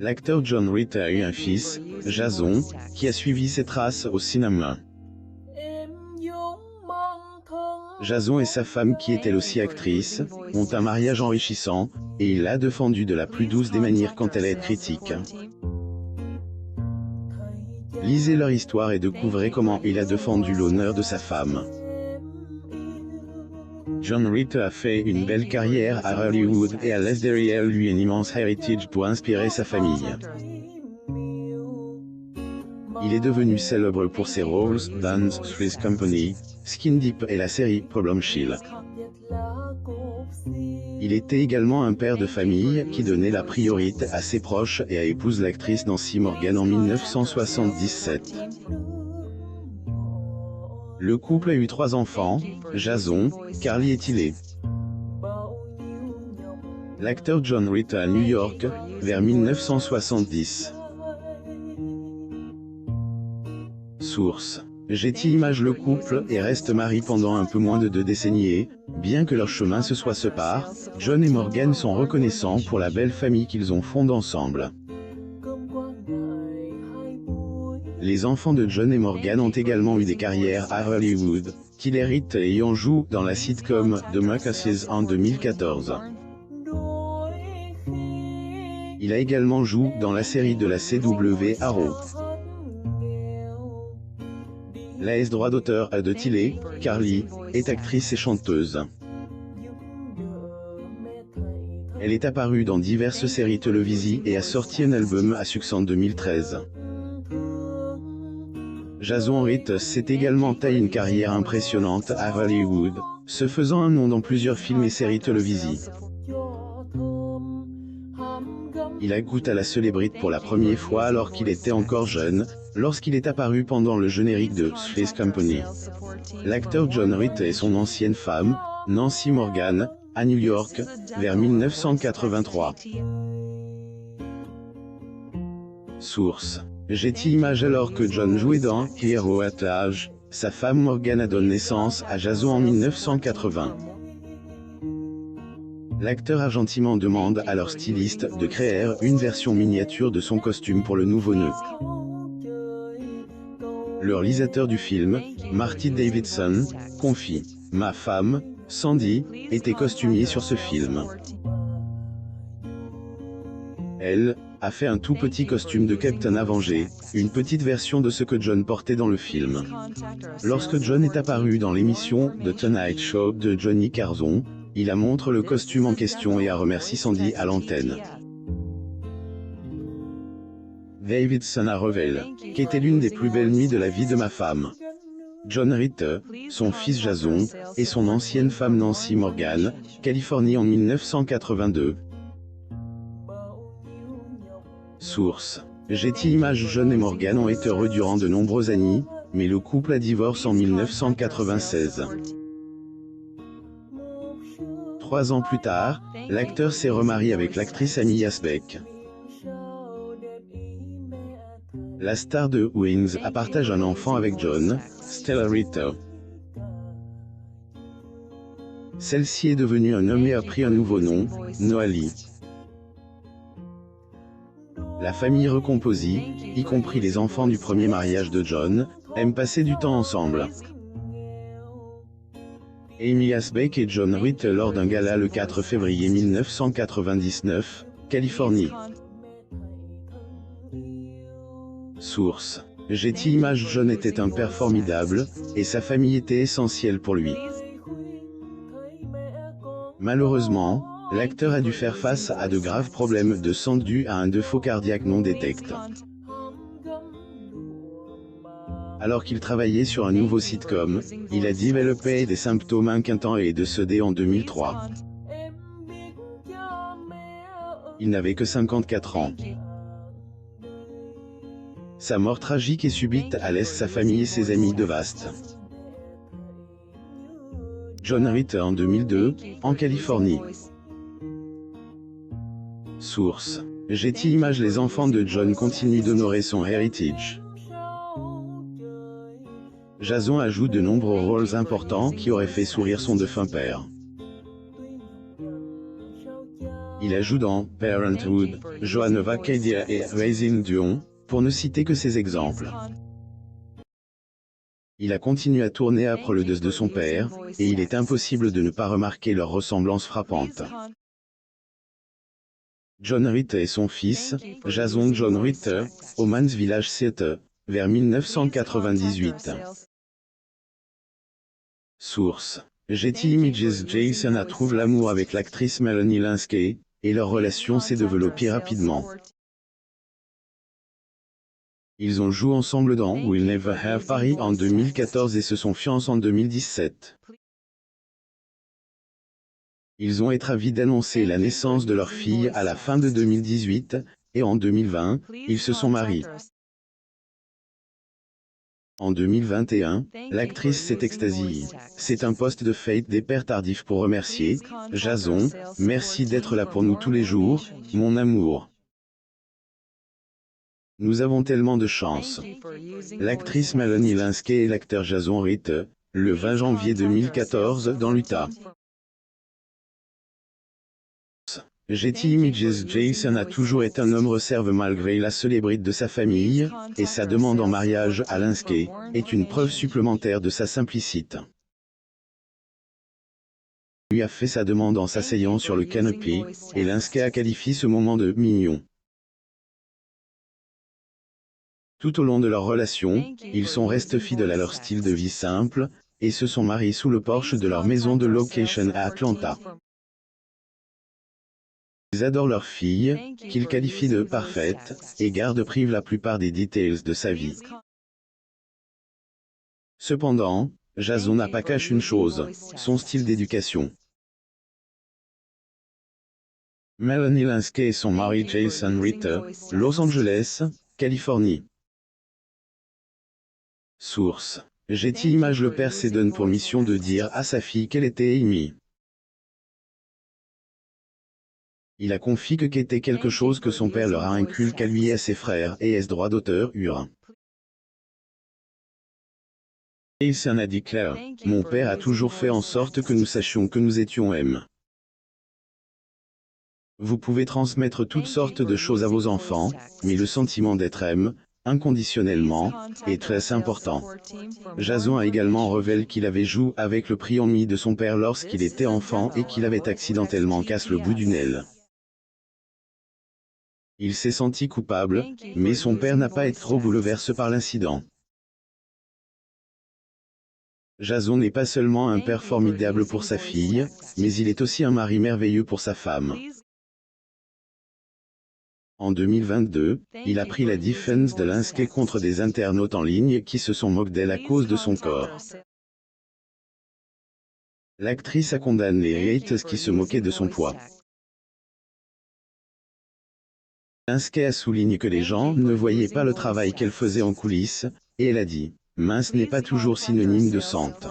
L'acteur John Ritter a eu un fils, Jason, qui a suivi ses traces au cinéma. Jason et sa femme, qui est elle aussi actrice, ont un mariage enrichissant, et il l'a défendu de la plus douce des manières quand elle est critique. Lisez leur histoire et découvrez comment il a défendu l'honneur de sa femme. John Ritter a fait une belle carrière à Hollywood et a laissé derrière lui un immense héritage pour inspirer sa famille. Il est devenu célèbre pour ses rôles dans Three's Company, Skin Deep et la série Problem Child. Il était également un père de famille qui donnait la priorité à ses proches et a épousé l'actrice Nancy Morgan en 1977. Le couple a eu 3 enfants, Jason, Carly et Tilly. L'acteur John Ritter à New York, vers 1970. Source. Getty Images. Le couple et reste marié pendant un peu moins de 2 décennies. Bien que leurs chemins se soient séparés, John et Morgan sont reconnaissants pour la belle famille qu'ils ont fondée ensemble. Les enfants de John et Morgan ont également eu des carrières à Hollywood, Tilly Ritter ayant joué dans la sitcom The Marcusses en 2014. Il a également joué dans la série de la CW Arrow. La droit d'auteur de Tilly, Carly, est actrice et chanteuse. Elle est apparue dans diverses séries télévisées et a sorti un album à succès en 2013. Jason Ritter s'est également taillé une carrière impressionnante à Hollywood, se faisant un nom dans plusieurs films et séries télévisées. Il a goûté à la célébrité pour la première fois alors qu'il était encore jeune, lorsqu'il est apparu pendant le générique de Three's Company. L'acteur John Ritter et son ancienne femme, Nancy Morgan, à New York, vers 1983. Source. Getty Images. Alors que John jouait dans Hero at Age, sa femme Morgan a donné naissance à Jason en 1980. L'acteur a gentiment demandé à leur styliste de créer une version miniature de son costume pour le nouveau-né. Le réalisateur du film, Marty Davidson, confie « Ma femme, Sandy, était costumier sur ce film. Elle a fait un tout petit costume de Captain Avenger, une petite version de ce que John portait dans le film. Lorsque John est apparu dans l'émission The Tonight Show de Johnny Carson, il a montré le costume en question et a remercié Sandy à l'antenne. Davidson a révélé qu'était l'une des plus belles nuits de la vie de ma femme. John Ritter, son fils Jason, et son ancienne femme Nancy Morgan, Californie en 1982. Source. Getty Images. John et Morgan ont été heureux durant de nombreuses années, mais le couple a divorcé en 1996. 3 ans plus tard, l'acteur s'est remarié avec l'actrice Amy Asbeck. La star de Wings a partagé un enfant avec John, Stella Ritter. Celle-ci est devenue un homme et a pris un nouveau nom, Noali. La famille recomposée, y compris les enfants du premier mariage de John, aiment passer du temps ensemble. Amy Asbeck et John Ritter lors d'un gala le 4 février 1999, Californie. Source. Getty Images. John était un père formidable, et sa famille était essentielle pour lui. Malheureusement, l'acteur a dû faire face à de graves problèmes de santé dus à un défaut cardiaque non détecté. Alors qu'il travaillait sur un nouveau sitcom, il a développé des symptômes inquiétants et est décédé en 2003. Il n'avait que 54 ans. Sa mort tragique et subite a laissé sa famille et ses amis dévastés. John Ritter en 2002, en Californie. Source. Getty Images. Les enfants de John continuent d'honorer son héritage. Jason a joué de nombreux rôles importants qui auraient fait sourire son défunt père. Il a joué dans Parenthood, Joan of Arcadia et Raising Dion, pour ne citer que ces exemples. Il a continué à tourner après le décès de son père, et il est impossible de ne pas remarquer leur ressemblance frappante. John Ritter et son fils, Jason John Ritter, au Mans Village Theatre, vers 1998. Source: Getty Images. Jason a trouvé l'amour avec l'actrice Melanie Lynskey, et leur relation s'est développée rapidement. Ils ont joué ensemble dans We'll Never Have Paris en 2014 et se sont fiancés en 2017. Ils ont été ravis d'annoncer la naissance de leur fille à la fin de 2018, et en 2020, ils se sont mariés. En 2021, l'actrice s'est extasiée. C'est un post de Fate des pères tardifs pour remercier Jason. Merci d'être là pour nous tous les jours, mon amour. Nous avons tellement de chance. L'actrice Melanie Lynskey et l'acteur Jason Ritter, le 20 janvier 2014 dans l'Utah. Getty Images. Jason a toujours été un homme réservé malgré la célébrité de sa famille, et sa demande en mariage à Lynskey est une preuve supplémentaire de sa simplicité. Il lui a fait sa demande en s'asseyant sur le canapé, et Lynskey a qualifié ce moment de « mignon ». Tout au long de leur relation, ils sont restés fidèles à leur style de vie simple, et se sont mariés sous le porche de leur maison de location à Atlanta. Ils adorent leur fille, qu'ils qualifient de parfaite, et gardent privée la plupart des détails de sa vie. Cependant, Jason n'a pas caché une chose, son style d'éducation. Melanie Lynskey et son mari Jason Ritter, Los Angeles, Californie. Source: Getty Images. Le père s'est donné pour mission de dire à sa fille qu'elle était Amy. Il a confié que qu'était quelque chose que son père leur a inculqué à lui et à ses frères et est droit d'auteur eurent. Jason a dit clair: mon père a toujours fait en sorte que nous sachions que nous étions M. Vous pouvez transmettre toutes sortes de choses à vos enfants, mais le sentiment d'être M, inconditionnellement, est très important. Jason a également révélé qu'il avait joué avec le prix de son père lorsqu'il était enfant et qu'il avait accidentellement cassé le bout d'une aile. Il s'est senti coupable, mais son père n'a pas été trop bouleversé par l'incident. Jason n'est pas seulement un père formidable pour sa fille, mais il est aussi un mari merveilleux pour sa femme. En 2022, il a pris la défense de Lynskey contre des internautes en ligne qui se sont moqués d'elle à cause de son corps. L'actrice a condamné les haters qui se moquaient de son poids. Lynskey a souligné que les gens ne voyaient pas le travail qu'elle faisait en coulisses, et elle a dit « mince n'est pas toujours synonyme de santé ».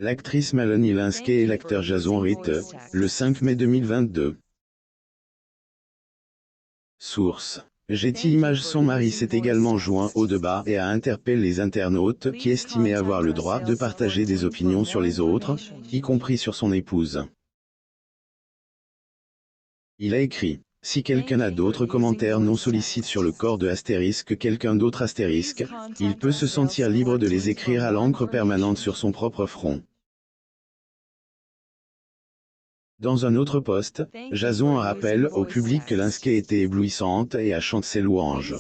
L'actrice Melanie Lynskey et l'acteur Jason Ritter, le 5 mai 2022. Source: Getty Images. Son mari s'est également joint au débat et a interpellé les internautes qui estimaient avoir le droit de partager des opinions sur les autres, y compris sur son épouse. Il a écrit: si quelqu'un a d'autres commentaires non sollicités sur le corps de astérisque quelqu'un d'autre astérisque, il peut se sentir libre de les écrire à l'encre permanente sur son propre front. Dans un autre post, Jason rappelle au public que Lynskey était éblouissante et a chanté ses louanges.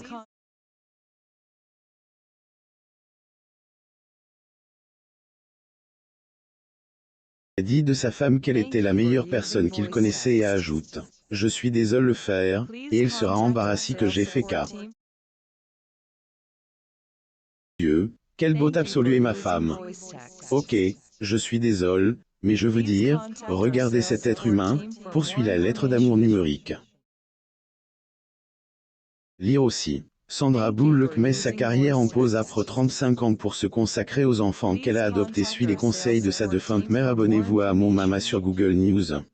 Il a dit de sa femme qu'elle était la meilleure personne qu'il connaissait et ajoute: je suis désolé de le faire, et il sera embarrassé que j'ai fait cas. Dieu, quelle beauté absolue est ma femme. Ok, je suis désolé, mais je veux dire, regardez cet être humain, poursuit la lettre d'amour numérique. Lire aussi. Sandra Bullock met sa carrière en pause après 35 ans pour se consacrer aux enfants qu'elle a adoptés. Suit les conseils de sa défunte mère. Abonnez-vous à Mon Mama sur Google News.